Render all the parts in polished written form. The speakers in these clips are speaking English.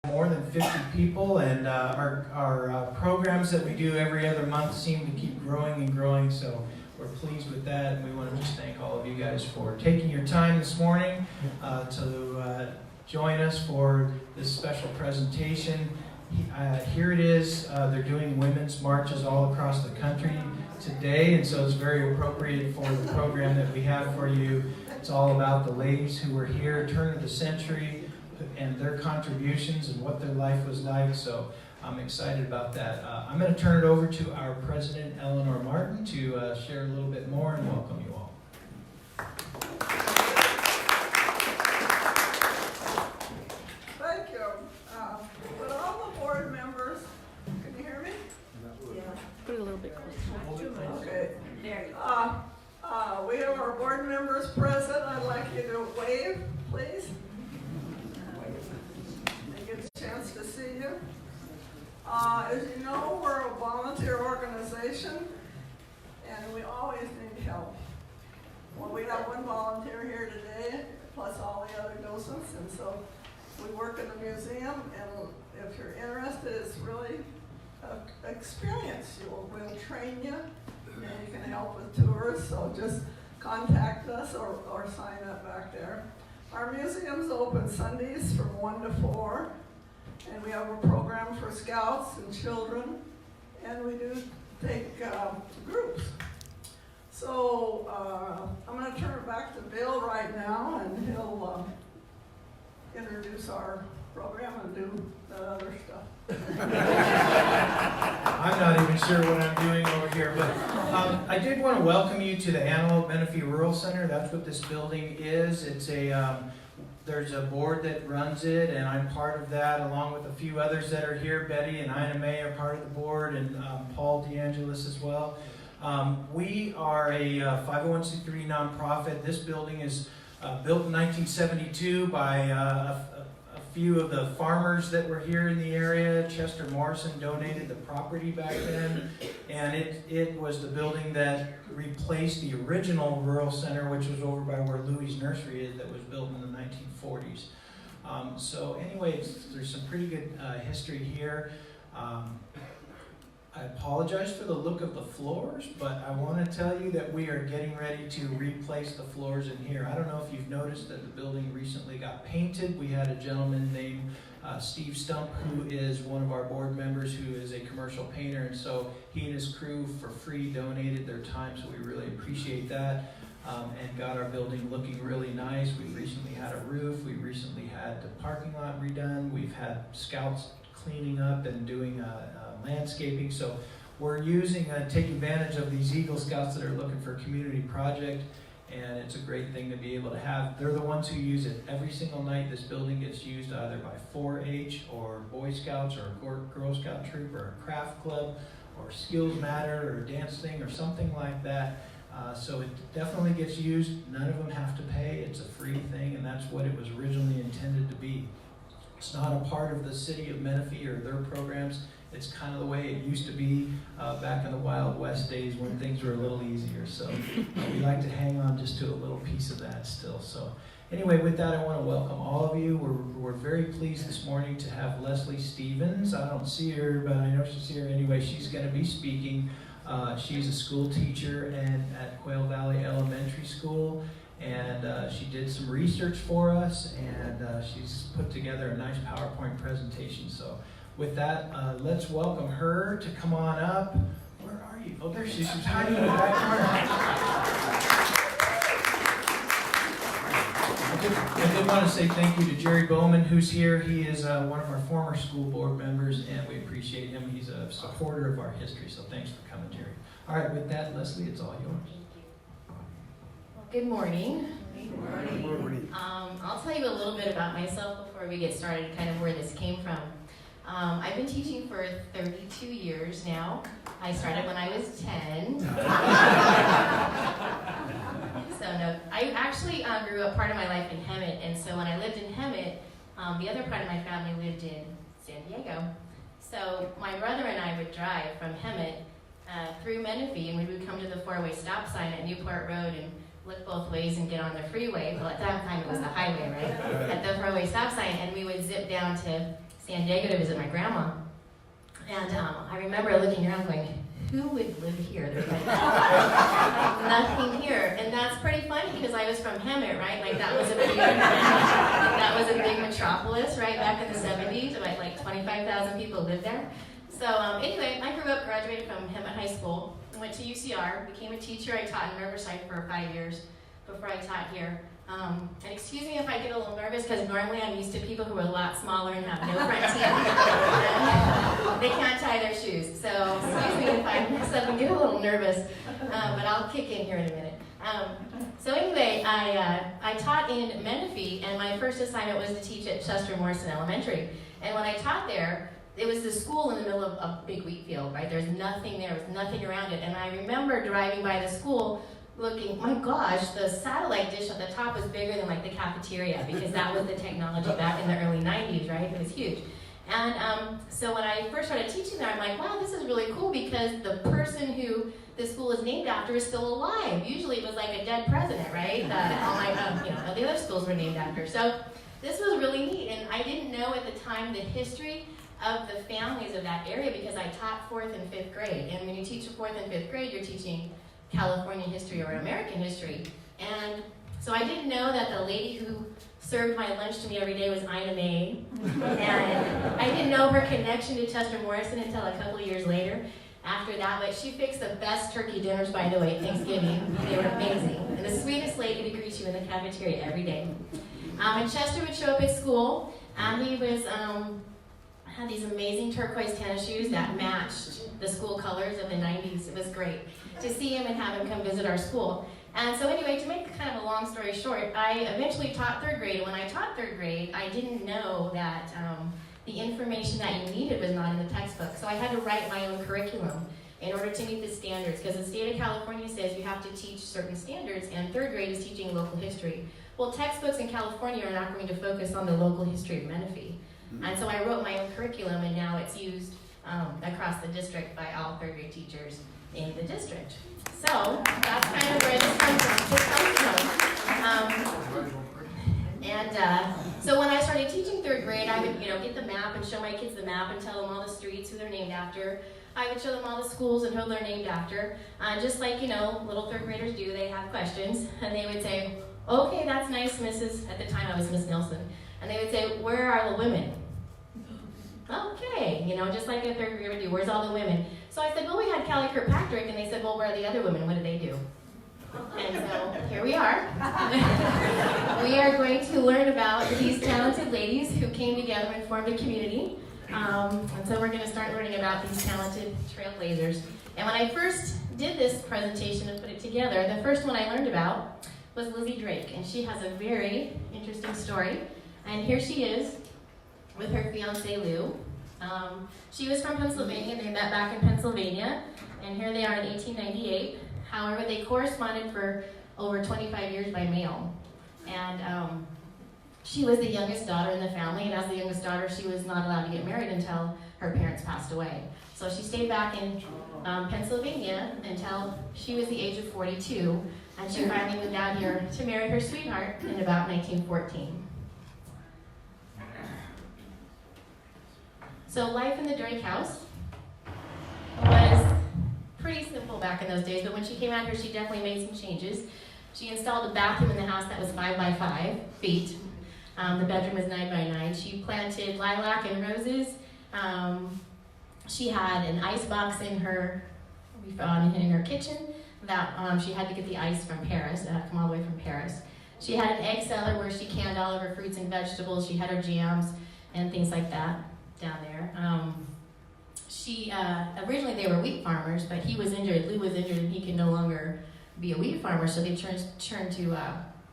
more than 50 people, and our programs that we do every other month seem to keep growing and growing, so we're pleased with that, and we want to just thank all of you guys for taking your time this morning to join us for this special presentation. Here it is. They're doing women's marches all across the country today, and so it's very appropriate for the program that we have for you. It's all about the ladies who were here, turn of the century, and their contributions and what their life was like, so I'm excited about that. I'm going to turn it over to our president, Eleanor Martin, to share a little bit more and welcome you all. Thank you. Would all the board members, can you hear me? Yeah. Put it a little bit closer. Okay. There you go. We have our board members present. I'd like you to wave, please. They get a chance to see you. As you know, we're a volunteer organization, and we always need help. Well, we have one volunteer here today, plus all the other docents, and so we work in the museum, and if you're interested, it's really an experience. We'll train you, and you can help with tours, so just contact us or sign up back there. Our museum's open Sundays from 1 to 4, and we have a program for scouts and children, and we do take groups. So I'm going to turn it back to Bill right now, and he'll introduce our program and do that other stuff. I'm not even sure what I'm doing over here, but I did want to welcome you to the Antelope-Menifee Rural Center. That's what this building is. It's there's a board that runs it, and I'm part of that, along with a few others that are here. Betty and Ina May are part of the board, and Paul DeAngelis as well. We are a 501c3 nonprofit. This building is built in 1972 by a few of the farmers that were here in the area. Chester Morrison donated the property back then, and it was the building that replaced the original rural center, which was over by where Louie's Nursery is, that was built in the 1940s. So anyway, there's some pretty good history here. I apologize for the look of the floors, but I want to tell you that we are getting ready to replace the floors in here. I don't know if you've noticed that the building recently got painted. We had a gentleman named Steve Stump, who is one of our board members, who is a commercial painter, and so he and his crew for free donated their time, so we really appreciate that, and got our building looking really nice. We recently had a roof. We recently had the parking lot redone. We've had scouts cleaning up and doing landscaping, so we're taking advantage of these Eagle Scouts that are looking for a community project, and it's a great thing to be able to have. They're the ones who use it every single night. This building gets used either by 4-H or Boy Scouts or a Girl Scout troop or a craft club or Skills Matter or a dance thing or something like that. So it definitely gets used. None of them have to pay. It's a free thing, and that's what it was originally intended to be. It's not a part of the city of Menifee or their programs. It's kind of the way it used to be back in the Wild West days when things were a little easier. So we like to hang on just to a little piece of that still. So anyway, with that, I want to welcome all of you. We're very pleased this morning to have Lesley Stevens. I don't see her, but I know she's here anyway. She's going to be speaking. She's a school teacher at Quail Valley Elementary School. And she did some research for us, and she's put together a nice PowerPoint presentation. So with that, let's welcome her to come on up. Where are you? Oh, there she is. She's hiding in the back corner. I did want to say thank you to Jerry Bowman, who's here. He is one of our former school board members, and we appreciate him. He's a supporter of our history, so thanks for coming, Jerry. All right, with that, Lesley, it's all yours. Good morning. Good morning. Good morning. I'll tell you a little bit about myself before we get started, kind of where this came from. I've been teaching for 32 years now. I started when I was 10. So no, I actually grew up part of my life in Hemet, and so when I lived in Hemet, the other part of my family lived in San Diego. So my brother and I would drive from Hemet through Menifee, and we would come to the four-way stop sign at Newport Road and look both ways and get on the freeway. Well, at that time it was the highway, right? At the four-way stop sign, and we would zip down to San Diego to visit my grandma. And I remember looking around going, who would live here? There's like nothing here. And that's pretty funny because I was from Hemet, right? Like that was a big metropolis, right? Back in the 70s, about like 25,000 people lived there. So anyway, I grew up, graduated from Hemet High School, went to UCR, became a teacher. I taught in Riverside for 5 years before I taught here. And excuse me if I get a little nervous because normally I'm used to people who are a lot smaller and have no front teeth. They can't tie their shoes. So excuse me if I mess up and get a little nervous, but I'll kick in here in a minute. So anyway, I taught in Menifee, and my first assignment was to teach at Chester Morrison Elementary. And when I taught there, it was the school in the middle of a big wheat field, right? There's nothing there, there's nothing around it. And I remember driving by the school looking, my gosh, the satellite dish at the top was bigger than like the cafeteria because that was the technology back in the early 90s, right? It was huge. And so when I first started teaching there, I'm like, wow, this is really cool because the person who the school is named after is still alive. Usually it was like a dead president, right? All the other schools were named after. So this was really neat, and I didn't know at the time the history of the families of that area because I taught 4th and 5th grade. And when you teach 4th and 5th grade, you're teaching California history or American history. And so I didn't know that the lady who served my lunch to me every day was Ina May. And I didn't know her connection to Chester Morrison until a couple of years later. After that, but she fixed the best turkey dinners, by the way, at Thanksgiving. They were amazing. And the sweetest lady to greet you in the cafeteria every day. And Chester would show up at school, and he was had these amazing turquoise tennis shoes that matched the school colors of the 90s. It was great to see him and have him come visit our school. And so anyway, to make kind of a long story short, I eventually taught 3rd grade. When I taught 3rd grade, I didn't know that the information that you needed was not in the textbook. So I had to write my own curriculum in order to meet the standards, because the state of California says you have to teach certain standards, and 3rd grade is teaching local history. Well, textbooks in California are not going to focus on the local history of Menifee. And so I wrote my own curriculum, and now it's used across the district by all 3rd grade teachers in the district. So that's kind of where this comes from. So when I started teaching 3rd grade, I would get the map and show my kids the map and tell them all the streets who they're named after. I would show them all the schools and who they're named after. Just like little 3rd graders do, they have questions, and they would say, "Okay, that's nice, Mrs." At the time I was Miss Nelson, and they would say, "Where are the women?" Okay, just like a 3rd grader would do, "Where's all the women?" So I said, "Well, we had Callie Kirkpatrick," and they said, "Well, where are the other women? What did they do?" And so here we are. We are going to learn about these talented ladies who came together and formed a community. And so we're going to start learning about these talented trailblazers. And when I first did this presentation and put it together, the first one I learned about was Lizzie Drake, and she has a very interesting story. And here she is with her fiance Lou. She was from Pennsylvania. They met back in Pennsylvania, and here they are in 1898. However, they corresponded for over 25 years by mail. And she was the youngest daughter in the family, and as the youngest daughter, she was not allowed to get married until her parents passed away. So she stayed back in Pennsylvania until she was the age of 42, and she finally moved out here to marry her sweetheart in about 1914. So life in the Drake house was pretty simple back in those days, but when she came out here, she definitely made some changes. She installed a bathroom in the house that was 5 by 5 feet. The bedroom was 9 by 9. She planted lilac and roses. She had an ice box in her kitchen that she had to get the ice from Paris. It had to come all the way from Paris. She had an egg cellar where she canned all of her fruits and vegetables. She had her jams and things like that down there. Originally they were wheat farmers, but he was injured, Lou was injured, and he could no longer be a wheat farmer, so they turned to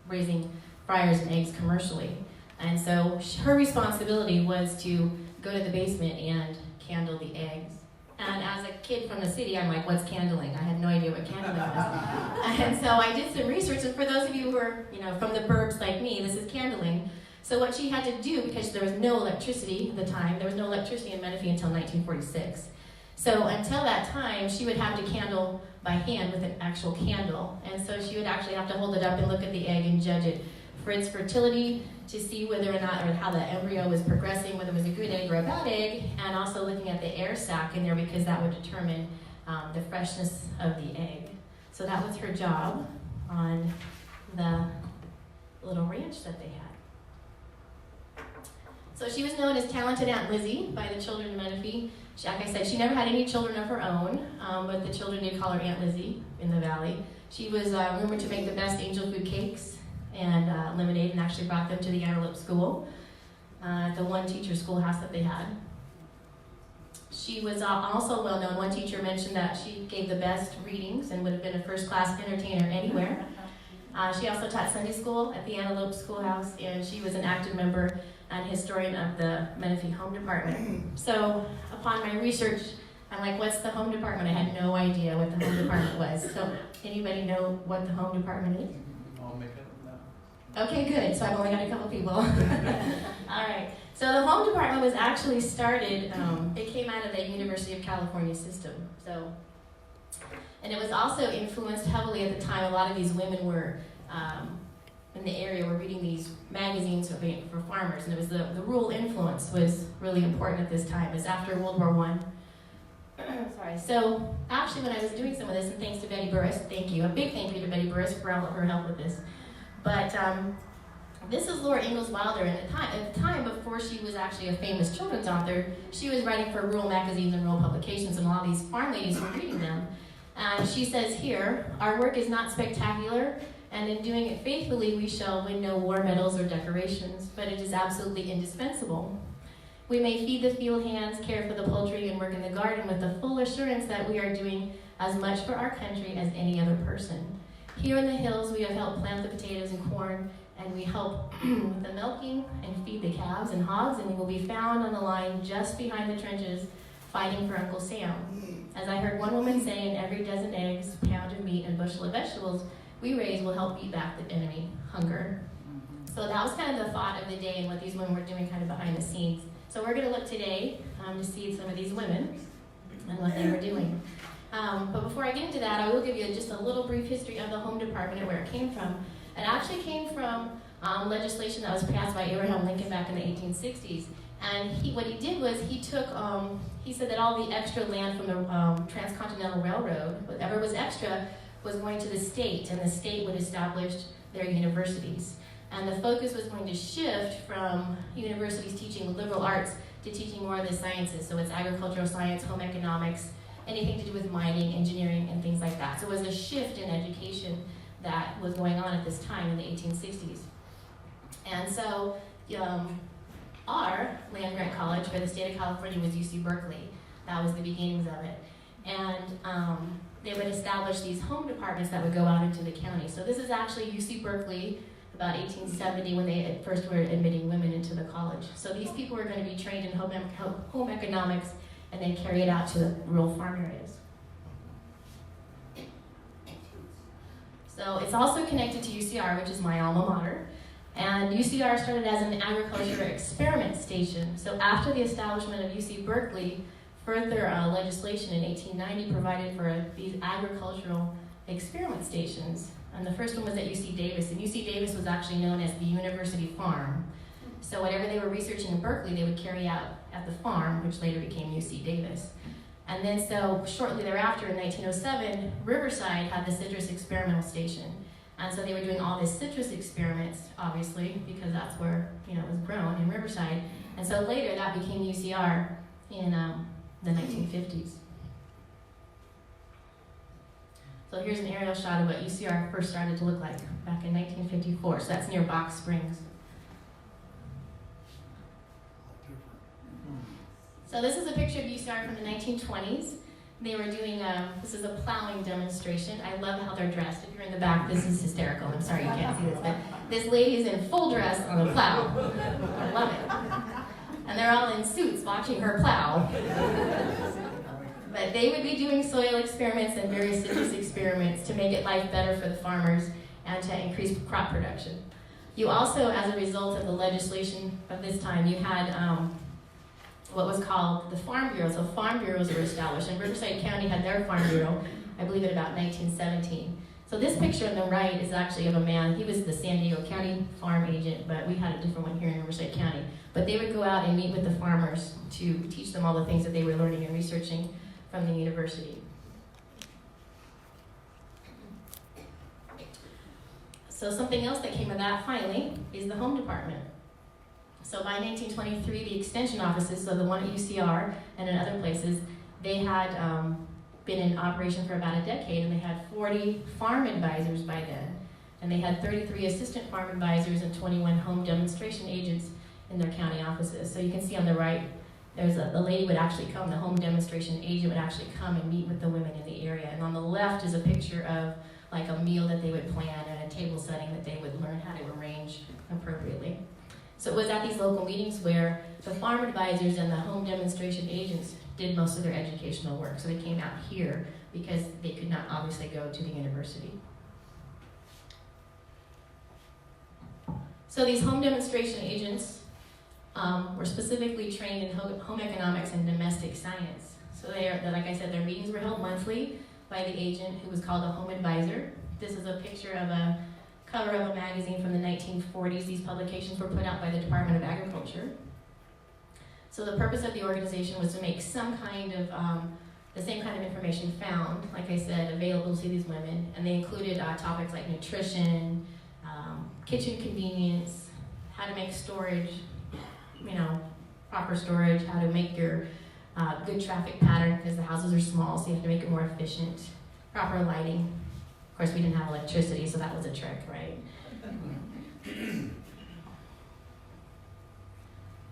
raising fryers and eggs commercially. And so her responsibility was to go to the basement and candle the eggs. And as a kid from the city, I'm like, what's candling? I had no idea what candling was. And so I did some research, and for those of you who are from the burbs like me, this is candling. So what she had to do, because there was no electricity at the time, there was no electricity in Menifee until 1946. So until that time, she would have to candle by hand with an actual candle. And so she would actually have to hold it up and look at the egg and judge it for its fertility, to see whether or not, or how the embryo was progressing, whether it was a good egg or a bad egg, and also looking at the air sac in there because that would determine the freshness of the egg. So that was her job on the little ranch that they had. So she was known as Talented Aunt Lizzie by the children of Menifee. Like I said, she never had any children of her own, but the children did call her Aunt Lizzie in the valley. She was rumored to make the best angel food cakes and lemonade, and actually brought them to the Antelope School, the one teacher schoolhouse that they had. She was also well known. One teacher mentioned that she gave the best readings and would have been a first-class entertainer anywhere. She also taught Sunday school at the Antelope Schoolhouse, and she was an active member and historian of the Menifee Home Department. So upon my research, I'm like, what's the Home Department? I had no idea what the Home Department was. So anybody know what the Home Department is? I'll make it now. Okay, good. So I've only got a couple people. All right. So the Home Department was actually started, it came out of the University of California system. And it was also influenced heavily at the time. A lot of these women were in the area were reading these magazines for farmers, and it was the rural influence was really important at this time. It was after World War I. Sorry. So actually, when I was doing some of this, and thanks to Betty Burris, thank you, a big thank you to Betty Burris for all of her help with this. But this is Laura Ingalls Wilder, and at the time before she was actually a famous children's author, she was writing for rural magazines and rural publications, and a lot of these farm ladies were reading them. And she says here, our work is not spectacular, and in doing it faithfully, we shall win no war medals or decorations, but it is absolutely indispensable. We may feed the field hands, care for the poultry, and work in the garden with the full assurance that we are doing as much for our country as any other person. Here in the hills, we have helped plant the potatoes and corn, and we help with the milking and feed the calves and hogs, and we will be found on the line just behind the trenches fighting for Uncle Sam. As I heard one woman say, in every dozen eggs, pound of meat, and bushel of vegetables we raise will help beat back the enemy, hunger. So that was kind of the thought of the day and what these women were doing kind of behind the scenes. So we're going to look today to see some of these women and what they were doing. But before I get into that, I will give you just a little brief history of the Home Department and where it came from. It actually came from legislation that was passed by Abraham Lincoln back in the 1860s. And what he did was he took, he said that all the extra land from the Transcontinental Railroad, whatever was extra, was going to the state, and the state would establish their universities. And the focus was going to shift from universities teaching liberal arts to teaching more of the sciences. So it's agricultural science, home economics, anything to do with mining, engineering, and things like that. So it was a shift in education that was going on at this time in the 1860s. And so our land-grant college for the state of California was UC Berkeley. That was the beginnings of it. And they would establish these home departments that would go out into the county. So this is actually UC Berkeley, about 1870, when they at first were admitting women into the college. So these people were going to be trained in home economics and then carry it out to the rural farm areas. So it's also connected to UCR, which is my alma mater. And UCR started as an agriculture experiment station. So after the establishment of UC Berkeley, further legislation in 1890 provided for these agricultural experiment stations. And the first one was at UC Davis, and UC Davis was actually known as the University Farm. So whatever they were researching in Berkeley, they would carry out at the farm, which later became UC Davis. And then so shortly thereafter, in 1907, Riverside had the Citrus Experimental Station. And so they were doing all these citrus experiments, obviously, because that's where it was grown in Riverside. And so later that became UCR in the 1950s. So here's an aerial shot of what UCR first started to look like back in 1954. So that's near Box Springs. So this is a picture of UCR from the 1920s. They were doing, this is a plowing demonstration. I love how they're dressed. If you're in the back, this is hysterical. I'm sorry you can't see this, but this lady is in full dress on a plow. I love it. And they're all in suits watching her plow. But they would be doing soil experiments and various citrus experiments to make it life better for the farmers and to increase crop production. You also, as a result of the legislation of this time, you had what was called the Farm Bureau. So farm bureaus were established, and Riverside County had their Farm Bureau, I believe, in about 1917. So this picture on the right is actually of a man. He was the San Diego County farm agent, but we had a different one here in Riverside County. But they would go out and meet with the farmers to teach them all the things that they were learning and researching from the university. So something else that came of that, finally, is the home department. So by 1923, the extension offices, so the one at UCR and in other places, they had been in operation for about a decade, and they had 40 farm advisors by then. And they had 33 assistant farm advisors and 21 home demonstration agents in their county offices. So you can see on the right, there's the lady would actually come, the home demonstration agent would actually come and meet with the women in the area. And on the left is a picture of like a meal that they would plan and a table setting that they would learn how to arrange appropriately. So it was at these local meetings where the farm advisors and the home demonstration agents did most of their educational work. So they came out here because they could not obviously go to the university. So these home demonstration agents were specifically trained in home economics and domestic science. So like I said, their meetings were held monthly by the agent who was called a home advisor. This is a picture of a cover of a magazine from the 1940s. These publications were put out by the Department of Agriculture. So the purpose of the organization was to make some kind of, the same kind of information found, like I said, available to these women. And they included topics like nutrition, kitchen convenience, how to make storage, proper storage, how to make your good traffic pattern, because the houses are small, so you have to make it more efficient, proper lighting. Of course, we didn't have electricity, so that was a trick, right?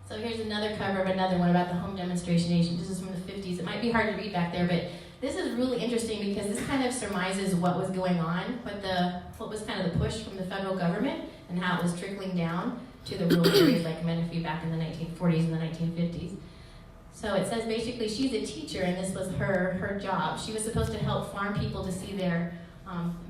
So here's another cover of another one about the home demonstration agent. This is from the 50s. It might be hard to read back there, but this is really interesting because this kind of surmises what was going on, what was kind of the push from the federal government and how it was trickling down to the rural areas like Menifee back in the 1940s and the 1950s. So it says basically she's a teacher, and this was her job. She was supposed to help farm people to see their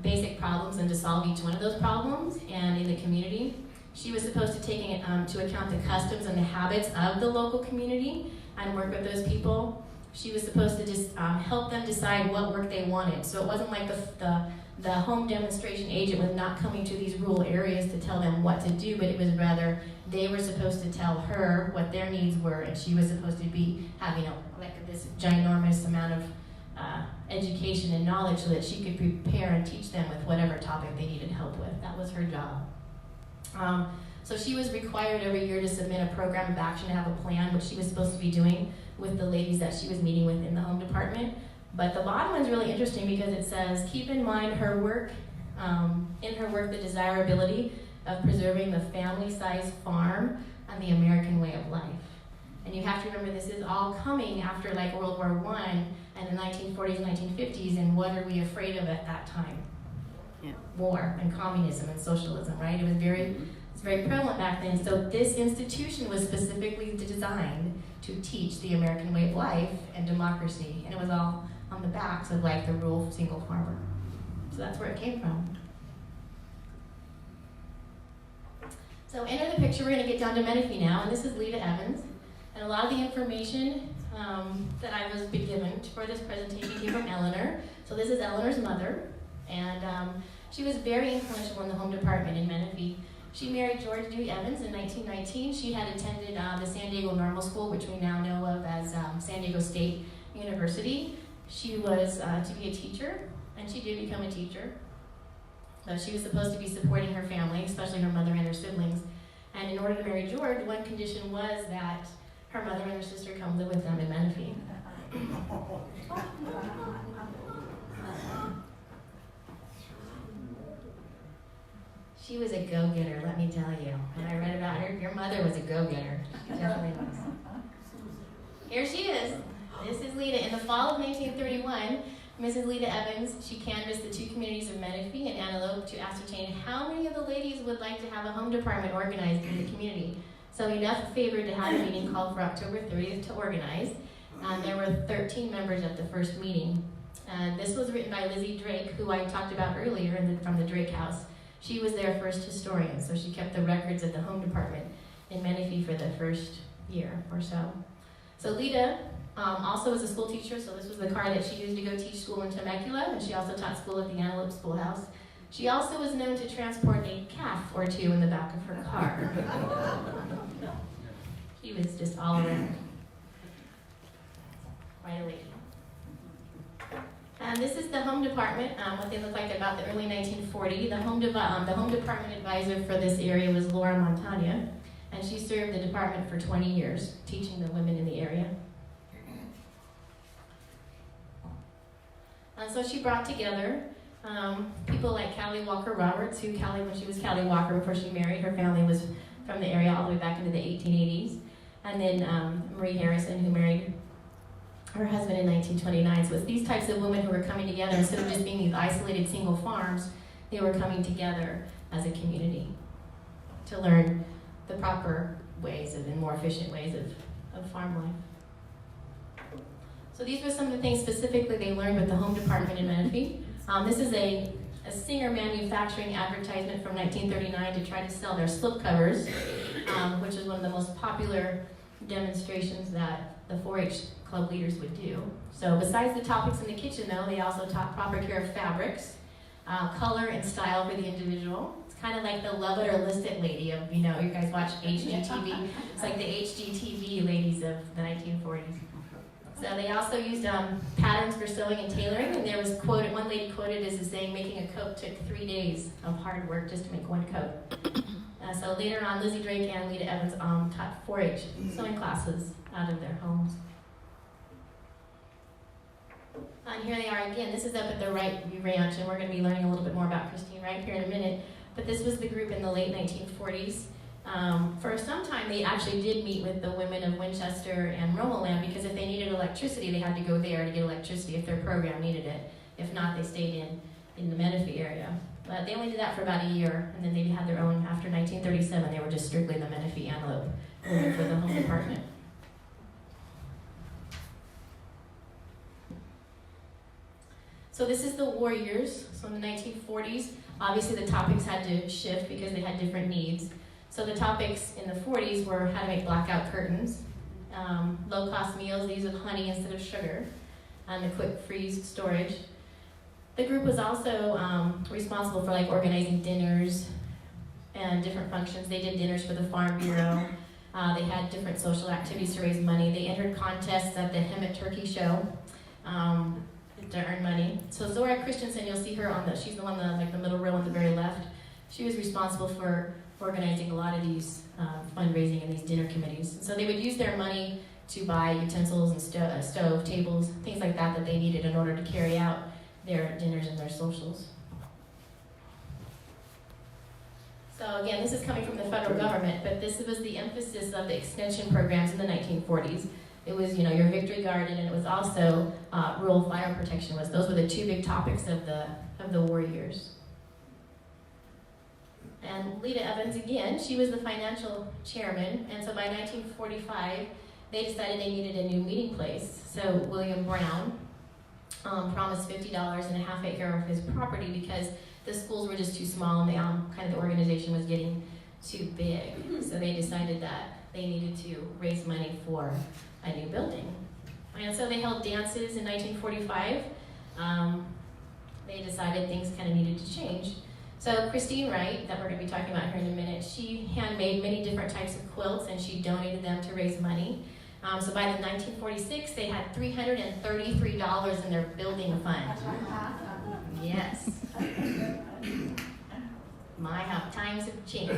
basic problems and to solve each one of those problems. And in the community, she was supposed to take into account the customs and the habits of the local community and work with those people. She was supposed to just help them decide what work they wanted. So it wasn't like the home demonstration agent was not coming to these rural areas to tell them what to do, but it was rather they were supposed to tell her what their needs were, and she was supposed to be having this ginormous amount of education and knowledge so that she could prepare and teach them with whatever topic they needed help with. That was her job. So she was required every year to submit a program of action, to have a plan, which she was supposed to be doing with the ladies that she was meeting with in the home department. But the bottom one's really interesting because it says, keep in mind her work, the desirability of preserving the family-sized farm and the American way of life. And you have to remember this is all coming after like World War I and the 1940s and 1950s, and what are we afraid of at that time? Yeah. War and communism and socialism, right? It was very prevalent back then. So this institution was specifically designed to teach the American way of life and democracy, and it was all on the backs of like the rural single farmer. So that's where it came from. So enter the picture, we're going to get down to Menifee now, and this is Lita Evans. And a lot of the information that I was given for this presentation came from Eleanor. So this is Eleanor's mother, and she was very influential in the home department in Menifee. She married George Dewey Evans in 1919. She had attended the San Diego Normal School, which we now know of as San Diego State University. She was to be a teacher, and she did become a teacher. So she was supposed to be supporting her family, especially her mother and her siblings. And in order to marry George, one condition was that her mother and her sister come live with them in Menifee. She was a go-getter, let me tell you. When I read about her, your mother was a go-getter. She definitely was. Here she is. This is Lita. In the fall of 1931, Mrs. Lita Evans, she canvassed the two communities of Menifee and Antelope to ascertain how many of the ladies would like to have a home department organized in the community. So enough favored to have a meeting called for October 30th to organize. There were 13 members at the first meeting. This was written by Lizzie Drake, who I talked about earlier from the Drake House. She was their first historian, so she kept the records of the home department in Menifee for the first year or so. So Lita also was a school teacher, so this was the car that she used to go teach school in Temecula, and she also taught school at the Antelope Schoolhouse. She also was known to transport a calf or two in the back of her car. She was just all around. Quite a lady. And this is the home department, what they look like about the early 1940s. The home department advisor for this area was Laura Montagna, and she served the department for 20 years, teaching the women in the area. And so she brought together people like Callie Walker Roberts, when she was Callie Walker before she married, her family was from the area all the way back into the 1880s. And then Marie Harrison, who married her husband in 1929. So it's these types of women who were coming together. Instead of just being these isolated single farms, they were coming together as a community to learn the proper ways and more efficient ways of farm life. So these were some of the things specifically they learned with the home department in Menifee. This is a Singer manufacturing advertisement from 1939 to try to sell their slipcovers, which is one of the most popular demonstrations that the 4-H club leaders would do. So besides the topics in the kitchen, though, they also taught proper care of fabrics, color and style for the individual. It's kind of like the love it or list it lady of, you guys watch HGTV. It's like the HGTV ladies of the 1940s. So they also used patterns for sewing and tailoring, and there was one lady quoted as saying making a coat took 3 days of hard work just to make one coat. So later on, Lizzie Drake and Lita Evans taught 4-H sewing classes out of their homes. And here they are again. This is up at the Wright Ranch, and we're going to be learning a little bit more about Christine Wright here in a minute. But this was the group in the late 1940s. For some time, they actually did meet with the women of Winchester and Romoland, because if they needed electricity, they had to go there to get electricity if their program needed it. If not, they stayed in the Menifee area. But they only did that for about a year, and then they had their own, after 1937, they were just strictly the Menifee Antelope women for the home department. So this is the war years. So in the 1940s, obviously the topics had to shift because they had different needs. So the topics in the 40s were how to make blackout curtains, low-cost meals, these with honey instead of sugar, and the quick freeze storage. The group was also responsible for organizing dinners and different functions. They did dinners for the Farm Bureau. They had different social activities to raise money. They entered contests at the Hemet Turkey Show to earn money. So Zora Christensen, you'll see her she's the one the middle row on the very left. She was responsible for organizing a lot of these fundraising and these dinner committees. So they would use their money to buy utensils and stove, tables, things like that they needed in order to carry out their dinners and their socials. So again, this is coming from the federal government, but this was the emphasis of the extension programs in the 1940s. It was, your Victory Garden, and it was also rural fire protection. Those were the two big topics of the war years. And Lita Evans, again, she was the financial chairman, and so by 1945, they decided they needed a new meeting place. So William Brown promised $50 and a half acre of his property because the schools were just too small, and the organization was getting too big. So they decided that they needed to raise money for a new building. And so they held dances in 1945. They decided things kind of needed to change. So Christine Wright, that we're going to be talking about here in a minute, she handmade many different types of quilts, and she donated them to raise money. So by 1946, they had $333 in their building fund. Yes. My, how times have changed.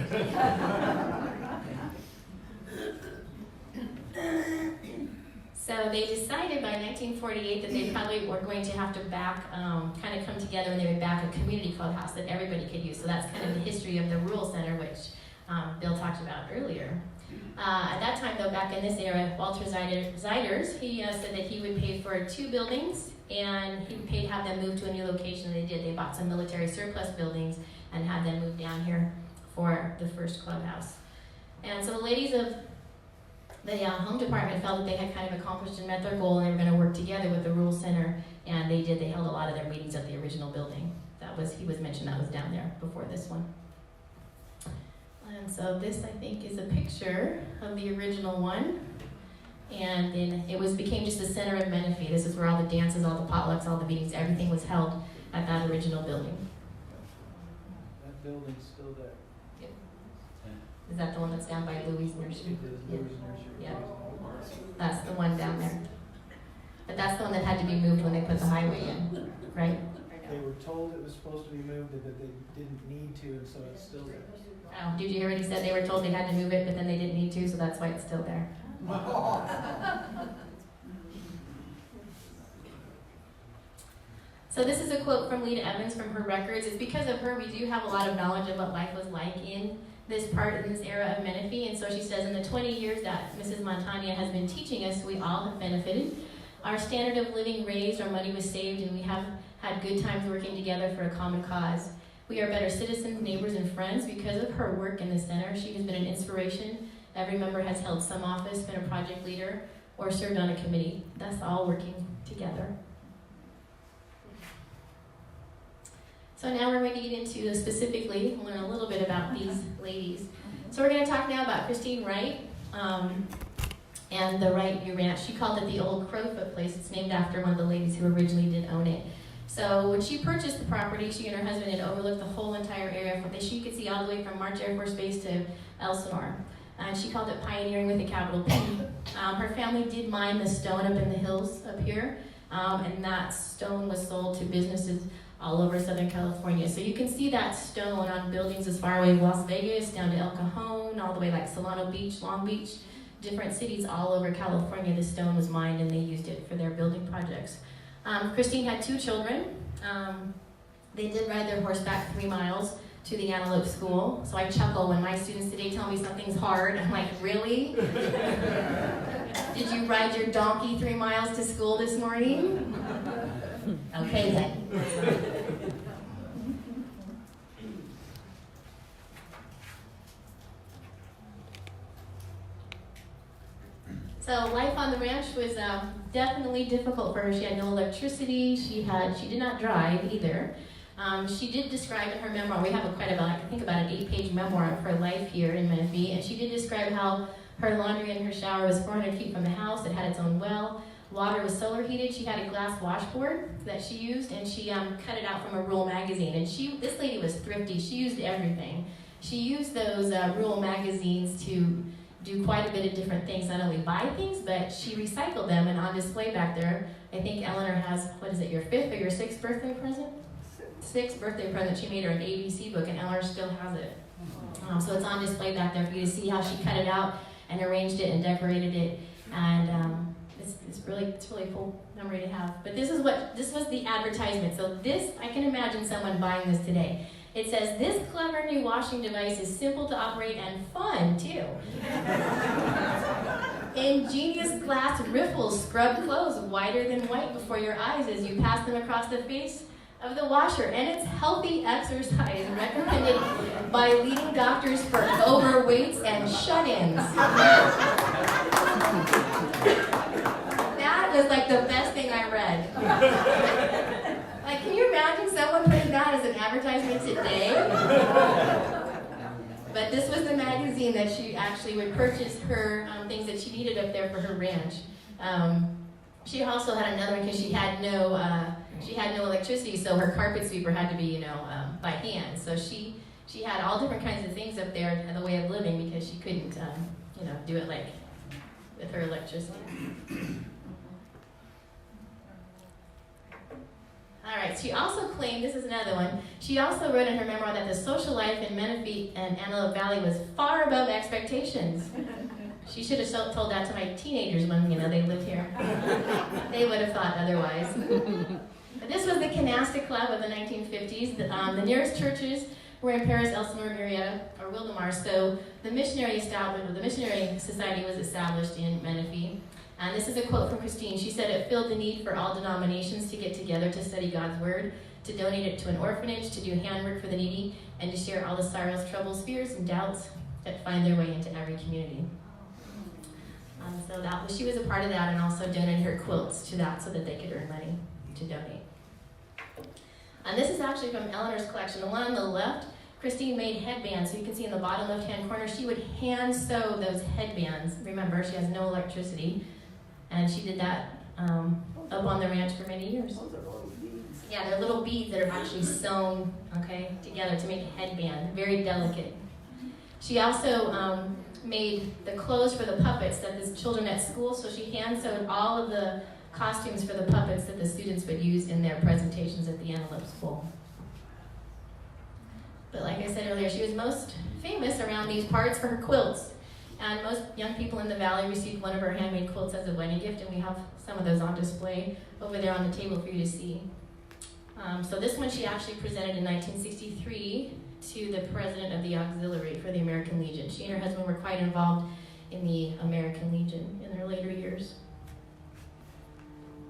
So they decided by 1948 that they probably were going to have to kind of come together, and they would back a community clubhouse that everybody could use. So that's kind of the history of the Rural Center, which Bill talked about earlier. At that time, though, back in this era, Walter Zeiders, he said that he would pay for 2 buildings, and he would pay to have them move to a new location. They did. They bought some military surplus buildings and had them move down here for the first clubhouse. And so the ladies of the home department felt that they had kind of accomplished and met their goal, and they were going to work together with the Rural Center, and they did. They held a lot of their meetings at the original building. He was mentioned that was down there before this one. And so this, I think, is a picture of the original one. And then it became just the center of Menifee. This is where all the dances, all the potlucks, all the meetings, everything was held at that original building. That building's still there. Is that the one that's down by Louis Nursery? It is Louis Nursery. Yeah. That's the one down there. But that's the one that had to be moved when they put the highway in, right? They were told it was supposed to be moved and that they didn't need to, and so it's still there. Oh, did you hear what he said? They were told they had to move it, but then they didn't need to, so that's why it's still there. So this is a quote from Lita Evans from her records. It's because of her we do have a lot of knowledge of what life was like in this part, in this era of Menifee. And so she says, in the 20 years that Mrs. Montagna has been teaching us, we all have benefited. Our standard of living raised, our money was saved, and we have had good times working together for a common cause. We are better citizens, neighbors, and friends because of her work in the center. She has been an inspiration. Every member has held some office, been a project leader, or served on a committee. That's all working together. So now we're going to get into specifically, learn a little bit about these ladies. So we're going to talk now about Christine Wright and the Wright View Ranch. She called it the old Crowfoot place. It's named after one of the ladies who originally did own it. So when she purchased the property, she and her husband had overlooked the whole entire area from she could see all the way from March Air Force Base to Elsinore. And she called it pioneering with a capital P. Her family did mine the stone up in the hills up here, and that stone was sold to businesses all over Southern California. So you can see that stone on buildings as far away as Las Vegas, down to El Cajon, all the way like Solano Beach, Long Beach, different cities all over California. The stone was mined and they used it for their building projects. Christine had 2 children. They did ride their horseback 3 miles to the Antelope School. So I chuckle when my students today tell me something's hard. I'm like, really? Did you ride your donkey 3 miles to school this morning? Okay then. So life on the ranch was definitely difficult for her. She had no electricity. She did not drive either. She did describe in her memoir, we have quite about, I think about an 8-page memoir of her life here in Menifee, and she did describe how her laundry and her shower was 400 feet from the house. It had its own well. Water was solar heated. She had a glass washboard that she used, and she cut it out from a rural magazine. And this lady was thrifty. She used everything. She used those rural magazines to do quite a bit of different things, not only buy things, but she recycled them. And on display back there, I think Eleanor has, your 5th or your 6th birthday present? 6th birthday present. She made her an ABC book, and Eleanor still has it. So it's on display back there for you to see how she cut it out and arranged it and decorated it. And it's really cool memory to have. But this was the advertisement. So I can imagine someone buying this today. It says, this clever new washing device is simple to operate and fun, too. Ingenious glass riffles scrub clothes whiter than white before your eyes as you pass them across the face of the washer. And it's healthy exercise recommended by leading doctors for overweights and shut-ins. That was like the best thing I read. Like, can you imagine someone putting that as an advertisement today? But this was the magazine that she actually would purchase her things that she needed up there for her ranch. She also had another one because she had no electricity, so her carpet sweeper had to be, by hand. So she had all different kinds of things up there in the way of living because she couldn't, do it like with her electricity. All right, she also claimed, this is another one, she also wrote in her memoir that the social life in Menifee and Antelope Valley was far above expectations. She should have told that to my teenagers when, they lived here. They would have thought otherwise. But this was the Canasta Club of the 1950s. The nearest churches were in Paris, Elsinore, Marietta, or Wildomar, so the missionary society was established in Menifee. And this is a quote from Christine. She said, it filled the need for all denominations to get together to study God's Word, to donate it to an orphanage, to do handwork for the needy, and to share all the sorrows, troubles, fears, and doubts that find their way into every community. So she was a part of that and also donated her quilts to that so that they could earn money to donate. And this is actually from Eleanor's collection. The one on the left, Christine made headbands. So you can see in the bottom left-hand corner, she would hand sew those headbands. Remember, she has no electricity. And she did that up on the ranch for many years. Those are little beads. Yeah, they're little beads that are actually sewn, together to make a headband. Very delicate. She also made the clothes for the puppets that the children at school, so she hand-sewed all of the costumes for the puppets that the students would use in their presentations at the Antelope School. But like I said earlier, she was most famous around these parts for her quilts. And most young people in the valley received one of her handmade quilts as a wedding gift, and we have some of those on display over there on the table for you to see. So this one she actually presented in 1963 to the president of the auxiliary for the American Legion. She and her husband were quite involved in the American Legion in their later years.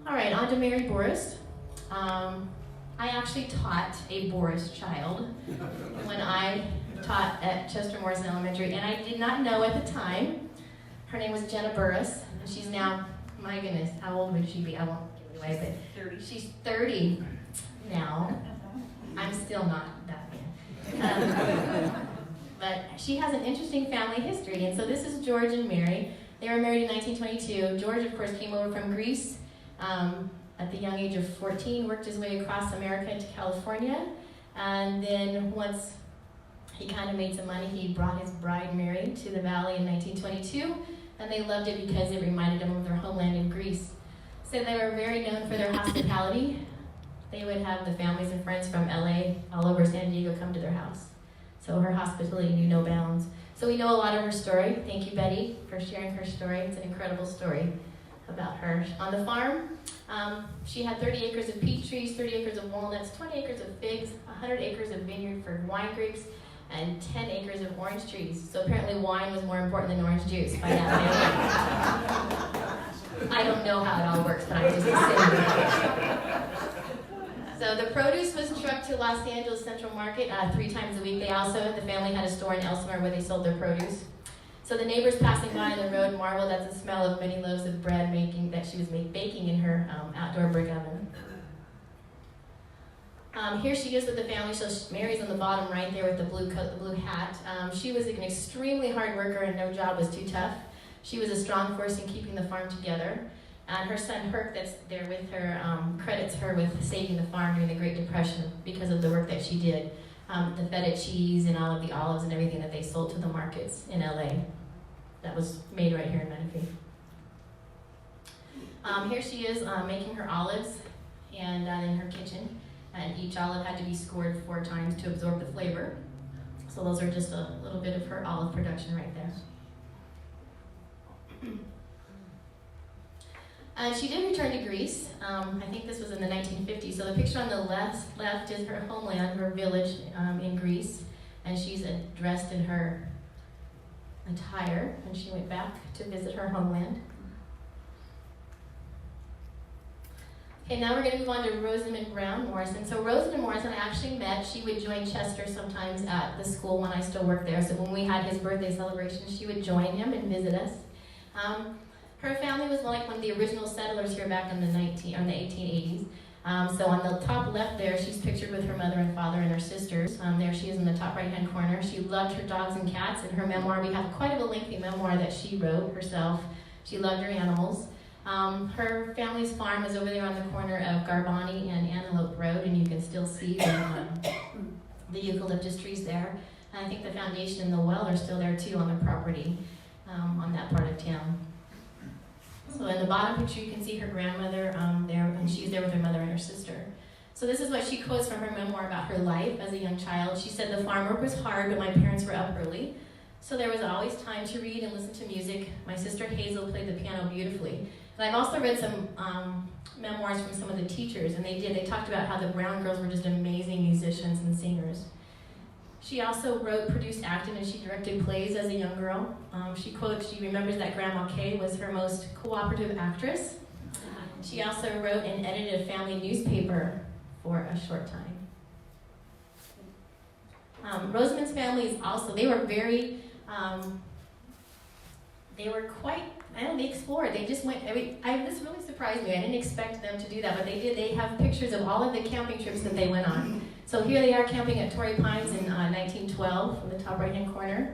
All right, on to Mary Boris. I actually taught a Boris child when I taught at Chester Morrison Elementary, and I did not know at the time. Her name was Jenna Burris, and she's now, my goodness, how old would she be? I won't give it away, but 30. she's 30 now. I'm still not that young. But she has an interesting family history, and so this is George and Mary. They were married in 1922. George, of course, came over from Greece at the young age of 14, worked his way across America to California, and then once he kind of made some money, he brought his bride Mary to the valley in 1922, and they loved it because it reminded them of their homeland in Greece. So they were very known for their hospitality. They would have the families and friends from LA, all over San Diego, come to their house. So her hospitality knew no bounds. So we know a lot of her story. Thank you, Betty, for sharing her story. It's an incredible story about her. On the farm, she had 30 acres of peach trees, 30 acres of walnuts, 20 acres of figs, 100 acres of vineyard for wine grapes, and 10 acres of orange trees. So apparently wine was more important than orange juice by that family. I don't know how it all works, but I'm just assuming. So the produce was trucked to Los Angeles Central Market 3 times a week. The family had a store in Elsinore where they sold their produce. So the neighbors passing by on the road marveled at the smell of many loaves of bread that she was baking in her outdoor brick oven. Here she is with the family. So Mary's on the bottom right there with the blue coat, the blue hat. She was an extremely hard worker and no job was too tough. She was a strong force in keeping the farm together. And her son Herc, that's there with her, credits her with saving the farm during the Great Depression because of the work that she did. The feta cheese and all of the olives and everything that they sold to the markets in LA. That was made right here in Menifee. Here she is making her olives and in her kitchen. And each olive had to be scored 4 times to absorb the flavor. So those are just a little bit of her olive production right there. She did return to Greece. I think this was in the 1950s. So the picture on the left is her homeland, her village in Greece. And she's dressed in her attire when she went back to visit her homeland. Okay, now we're going to move on to Rosamond Brown Morrison. So Rosamond Morrison, I actually met. She would join Chester sometimes at the school when I still worked there. So when we had his birthday celebration, she would join him and visit us. Her family was like one of the original settlers here back in the 1880s. So on the top left there, she's pictured with her mother and father and her sisters. There she is in the top right-hand corner. She loved her dogs and cats. In her memoir, we have quite a lengthy memoir that she wrote herself. She loved her animals. Her family's farm is over there on the corner of Garbani and Antelope Road, and you can still see the eucalyptus trees there. And I think the foundation and the well are still there too on the property on that part of town. So in the bottom picture, you can see her grandmother there, and she's there with her mother and her sister. So this is what she quotes from her memoir about her life as a young child. She said, "The farm work was hard, but my parents were up early. So there was always time to read and listen to music. My sister Hazel played the piano beautifully." And I've also read some memoirs from some of the teachers, and they talked about how the Brown girls were just amazing musicians and singers. She also wrote, produced, acted, and she directed plays as a young girl. She remembers that Grandma Kay was her most cooperative actress. She also wrote and edited a family newspaper for a short time. Rosamond's family is also, they were quite, they explored. They just went, this really surprised me. I didn't expect them to do that, but they did. They have pictures of all of the camping trips that they went on. So here they are camping at Torrey Pines in 1912 in the top right-hand corner.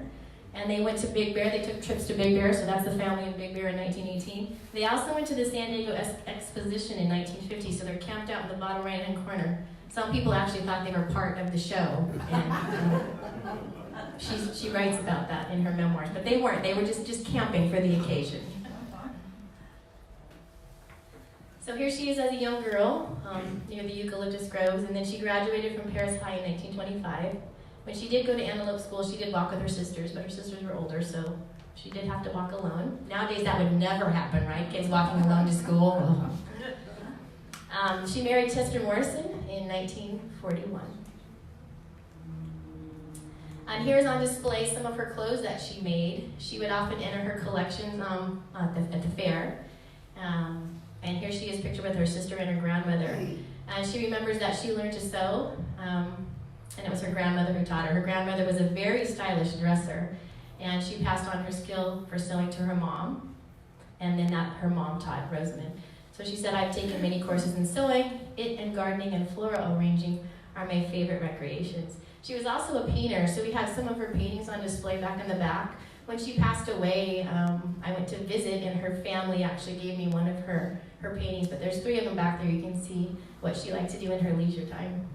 And they went to Big Bear. They took trips to Big Bear, so that's the family of Big Bear in 1918. They also went to the San Diego Exposition in 1950, so they're camped out in the bottom right-hand corner. Some people actually thought they were part of the show. And, she writes about that in her memoirs, but they weren't. They were just camping for the occasion. So here she is as a young girl near the eucalyptus groves, and then she graduated from Paris High in 1925. When she did go to Antelope School, she did walk with her sisters, but her sisters were older, so she did have to walk alone. Nowadays, that would never happen, right? Kids walking alone to school. She married Chester Morrison in 1941. And here's on display some of her clothes that she made. She would often enter her collections at the fair. And here she is pictured with her sister and her grandmother. And she remembers that she learned to sew, and it was her grandmother who taught her. Her grandmother was a very stylish dresser, and she passed on her skill for sewing to her mom, and then that her mom taught Rosamond. So she said, I've taken many courses in sewing. It and gardening and floral arranging are my favorite recreations. She was also a painter, so we have some of her paintings on display back in the back. When she passed away, I went to visit, and her family actually gave me one of her paintings, but there's 3 of them back there. You can see what she liked to do in her leisure time.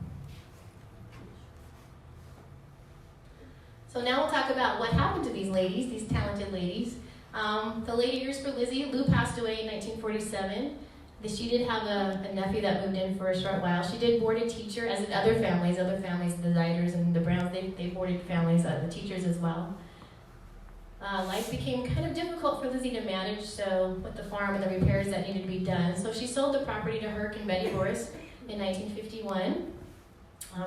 So now we'll talk about what happened to these ladies, these talented ladies. The later years for Lizzie, Lou passed away in 1947. She did have a nephew that moved in for a short while. She did board a teacher, as did other families, the Ziders and the Browns, they boarded families, the teachers as well. Life became kind of difficult for Lizzie to manage, so with the farm and the repairs that needed to be done. So she sold the property to Herc and Betty Boris in 1951.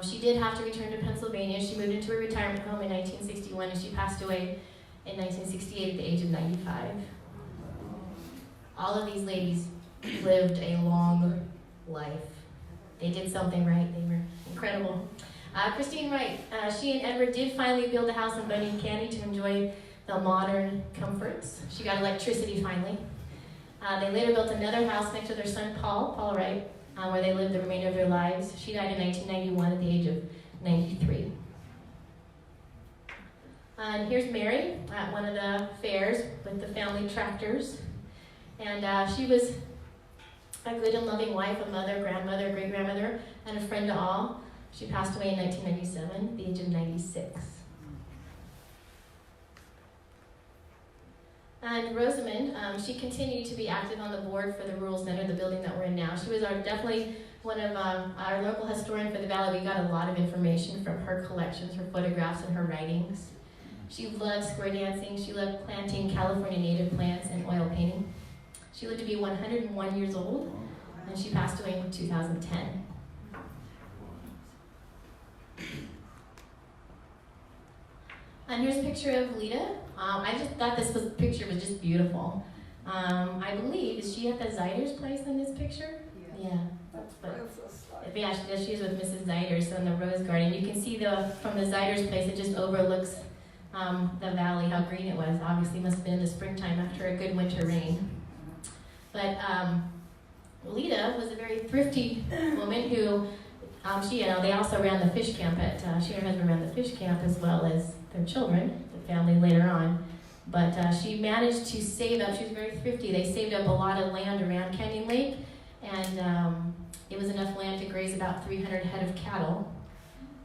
She did have to return to Pennsylvania. She moved into a retirement home in 1961, and she passed away in 1968 at the age of 95. All of these ladies lived a long life. They did something right. They were incredible. Christine Wright, she and Edward did finally build a house in Bunyan Candy to enjoy the modern comforts. She got electricity finally. They later built another house next to their son Paul Wright, where they lived the remainder of their lives. She died in 1991 at the age of 93. And here's Mary at one of the fairs with the family tractors. And she was a good and loving wife, a mother, grandmother, great-grandmother, and a friend to all. She passed away in 1997 at the age of 96. And Rosamond, she continued to be active on the board for the Rural Center, the building that we're in now. She was definitely one of our local historian for the Valley. We got a lot of information from her collections, her photographs, and her writings. She loved square dancing. She loved planting California native plants and oil painting. She lived to be 101 years old, and she passed away in 2010. And here's a picture of Lita. I just thought this picture was just beautiful. I believe, is she at the Ziders place in this picture? Yeah. Yeah, she is with Mrs. Ziders in the rose garden. You can see from the Ziders place, it just overlooks the valley, how green it was. Obviously, must have been in the springtime after a good winter rain. But Lita was a very thrifty woman who, they also ran the fish camp she and her husband ran the fish camp as well as their children, the family later on. But she managed to save up, she was very thrifty. They saved up a lot of land around Canyon Lake, and it was enough land to graze about 300 head of cattle.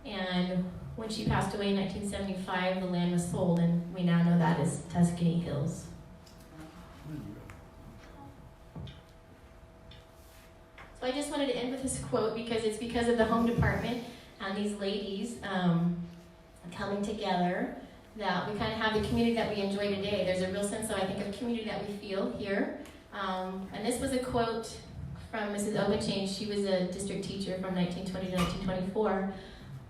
And when she passed away in 1975, the land was sold, and we now know that as Tuscany Hills. So I just wanted to end with this quote because it's because of the home department and these ladies coming together that we kind of have the community that we enjoy today. There's a real sense, I think, of community that we feel here. And this was a quote from Mrs. Obachange. She was a district teacher from 1920 to 1924.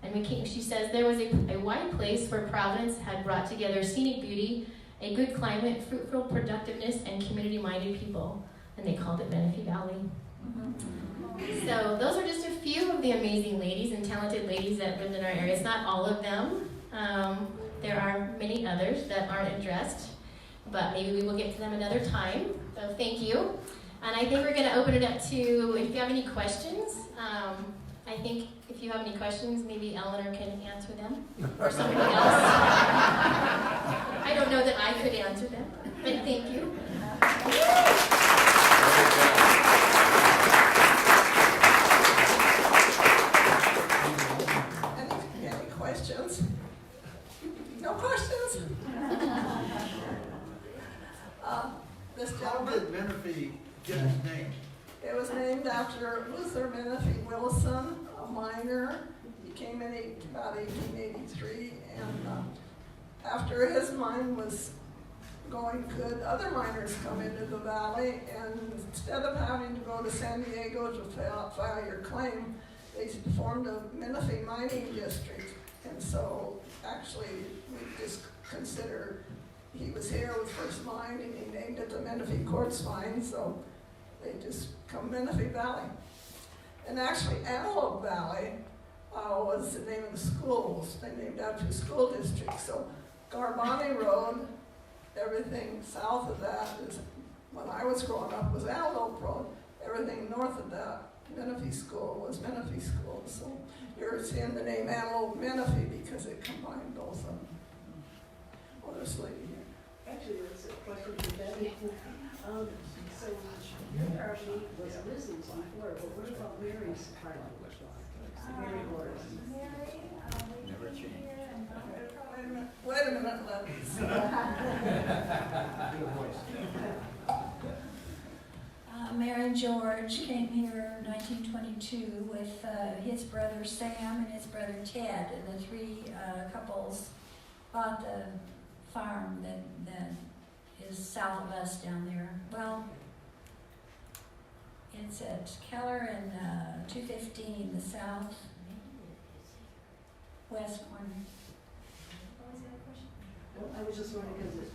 And she says, there was a wide place where Providence had brought together scenic beauty, a good climate, fruitful productiveness, and community-minded people. And they called it Menifee Valley. So those are just a few of the amazing ladies and talented ladies that lived in our area. It's not all of them. There are many others that aren't addressed, but maybe we will get to them another time. So thank you. And I think we're going to open it up to, if you have any questions, I think if you have any questions, maybe Eleanor can answer them, or somebody else. I don't know that I could answer them, but thank you. Any questions? No questions? This How gentleman, did Menifee get his name? it was named after Luther Menifee Wilson, a miner. He came in about 1883, and after his mine was going good, other miners come into the valley, and instead of having to go to San Diego to file your claim, they formed a Menifee mining district. And so actually we just consider he was here with first mine, and he named it the Menifee Quartz Mine, so they just come Menifee Valley. And actually Antelope Valley was the name of the schools. They named after the school district. So Garbani Road, everything south of that is, when I was growing up, was Antelope Road. Everything north of that, Menifee School, was Menifee School. So you're seeing the name Antelope-Menifee because it combined both of them. Well, there's a lady here. Actually, there's a question for Betty. So, apparently was Lizzie's before, but what about Mary's part? Mary Morrison. Never changed. Wait a minute, ladies. Mary and George came here in 1922 with his brother Sam and his brother Ted, and the three couples bought the farm that is south of us down there. Well, it's at Keller and 215, the south west corner. What was the other question? Well, I was just wondering because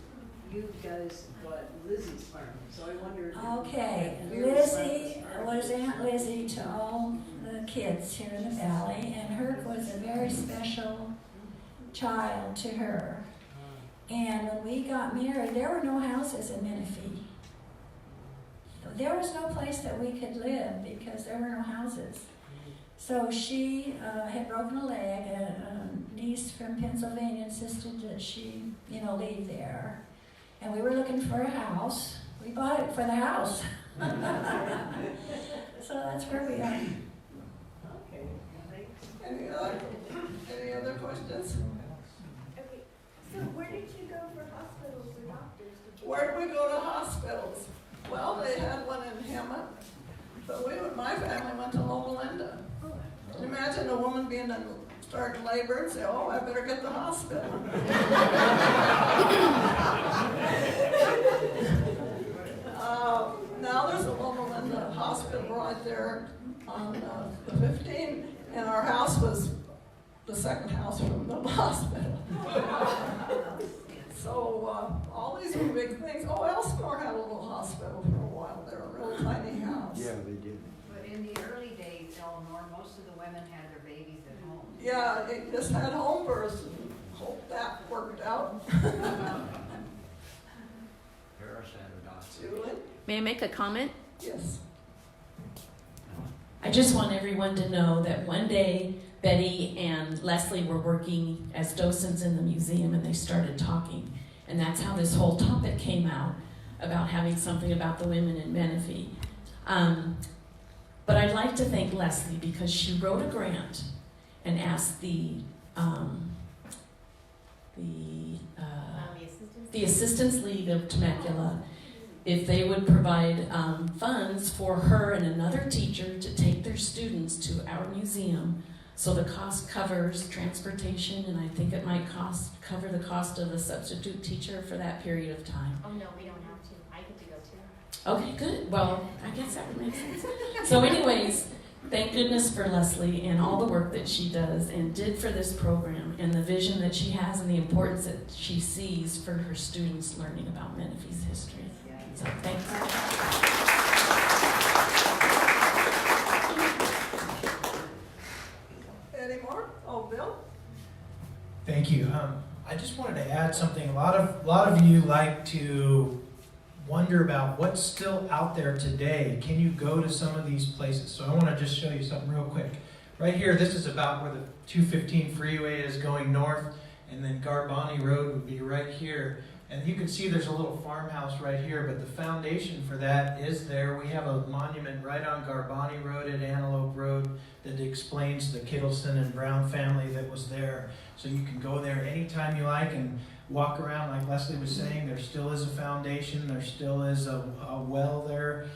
you guys bought Lizzie's farm, so I wondered. Okay, if Mary's Lizzie farm was Aunt Lizzie to all the kids here in the valley, and her was a very special child to her. And when we got married, there were no houses in Menifee. There was no place that we could live because there were no houses. So she had broken a leg. A niece from Pennsylvania insisted that she, leave there. And we were looking for a house. We bought it for the house. So that's where we are. Okay, thanks. Any other questions? Okay, so where did you go for hospitals or doctors? Where did we go to hospitals? Well, they had one in Hemet, but my family went to Loma Linda. Can you imagine a woman starting labor and say, "Oh, I better get to the hospital." Now there's a Loma Linda hospital right there on the 15, and our house was the second house from the hospital. So all these were big things. Oh, Elsinore had a little hospital for a while. They were a real tiny house. Yeah, they did. But in the early days, Eleanor, most of the women had their babies at home. Yeah, they just had home births and hope that worked out. Julie? May I make a comment? Yes. I just want everyone to know that one day Betty and Lesley were working as docents in the museum and they started talking. And that's how this whole topic came out, about having something about the women in Menifee. But I'd like to thank Lesley because she wrote a grant and asked the Assistance League of Temecula if they would provide funds for her and another teacher to take their students to our museum. So the cost covers transportation, and I think it might cover the cost of a substitute teacher for that period of time. Oh no, we don't have to. I get to go too. Okay, good. Well, I guess that would make sense. So anyways, thank goodness for Lesley and all the work that she does and did for this program and the vision that she has and the importance that she sees for her students learning about Menifee's history. So thank you. Any more? Oh, Bill? Thank you. I just wanted to add something. A lot of you like to wonder about what's still out there today. Can you go to some of these places? So I want to just show you something real quick. Right here, this is about where the 215 freeway is going north, and then Garbani Road would be right here. And you can see there's a little farmhouse right here, but the foundation for that is there. We have a monument right on Garbani Road at Antelope Road that explains the Kittleson and Brown family that was there. So you can go there anytime you like and walk around. Like Lesley was saying, there still is a foundation, there still is a well there.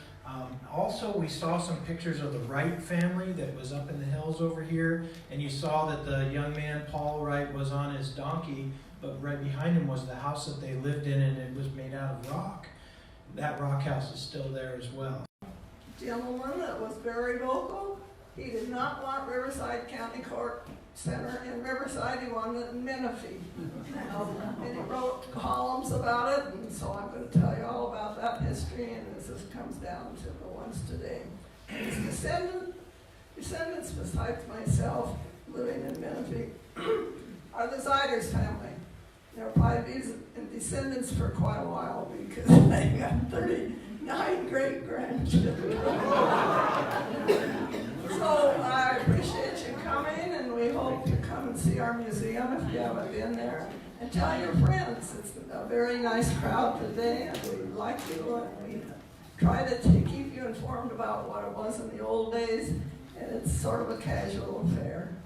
Also, we saw some pictures of the Wright family that was up in the hills over here, and you saw that the young man, Paul Wright, was on his donkey, but right behind him was the house that they lived in, and it was made out of rock. That rock house is still there as well. Gentleman that was very vocal. He did not want Riverside County Court Center in Riverside. He wanted it in Menifee. And he wrote columns about it, and so I'm going to tell you all about that history, and as this comes down to the ones today. His descendants besides myself living in Menifee are the Ziders family. They'll probably be descendants for quite a while because they got 39 great-grandchildren. So I appreciate you coming, and we hope you come and see our museum if you haven't been there. And tell your friends. It's a very nice crowd today, and we like you, and we try to keep you informed about what it was in the old days, and it's sort of a casual affair.